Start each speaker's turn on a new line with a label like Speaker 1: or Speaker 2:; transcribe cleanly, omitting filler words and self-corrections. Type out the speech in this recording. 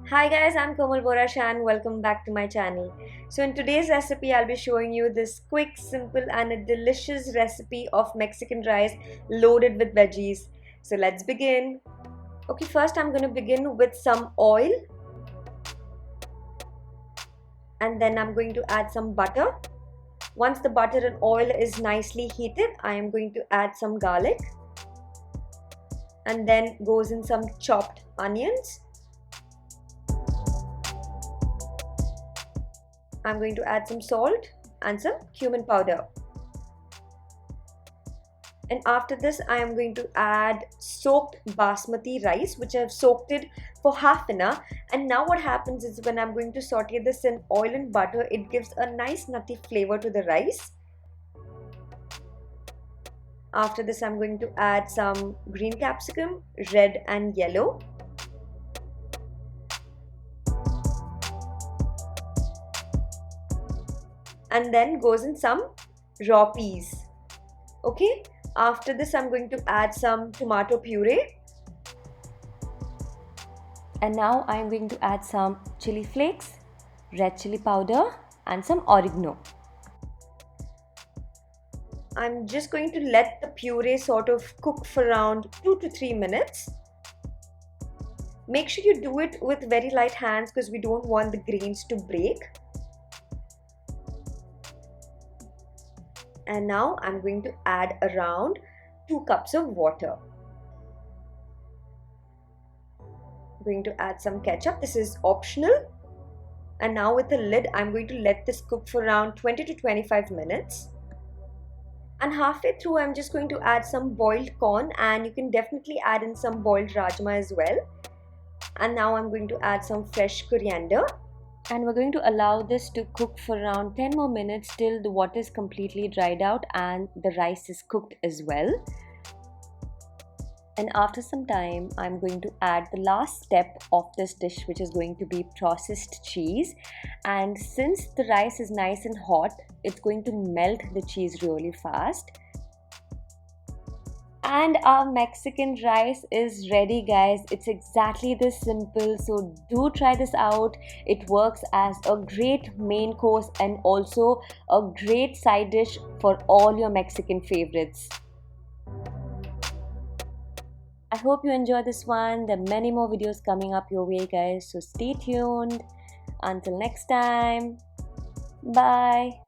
Speaker 1: Hi guys, I'm Komal Borash and welcome back to my channel. So in today's recipe, I'll be showing you this quick, simple and a delicious recipe of Mexican rice loaded with veggies. So let's begin. Okay, first I'm going to begin with some oil and then I'm going to add some butter. Once the butter and oil is nicely heated, I am going to add some garlic and then goes in some chopped onions. I'm going to add some salt and some cumin powder. And after this, I am going to add soaked basmati rice, which I have soaked it for half an hour. And now what happens is when I'm going to saute this in oil and butter, it gives a nice nutty flavor to the rice. After this, I'm going to add some green capsicum, red and yellow. And then goes in some raw peas. Okay. After this, I'm going to add some tomato puree. And now I'm going to add some chili flakes, red chili powder and some oregano. I'm just going to let the puree sort of cook for around 2 to 3 minutes. Make sure you do it with very light hands because we don't want the grains to break. And now I'm going to add around 2 cups of water. I'm going to add some ketchup. This is optional. And now with the lid, I'm going to let this cook for around 20 to 25 minutes. And halfway through, I'm just going to add some boiled corn, and you can definitely add in some boiled rajma as well. And now I'm going to add some fresh coriander. And we're going to allow this to cook for around 10 more minutes till the water is completely dried out and the rice is cooked as well. And after some time, I'm going to add the last step of this dish, which is going to be processed cheese. And since the rice is nice and hot, it's going to melt the cheese really fast. And our Mexican rice is ready, guys. It's exactly this simple, so do try this out. It works as a great main course and also a great side dish for all your Mexican favorites. I hope you enjoy this one. There are many more videos coming up your way, guys, so stay tuned. Until next time, bye.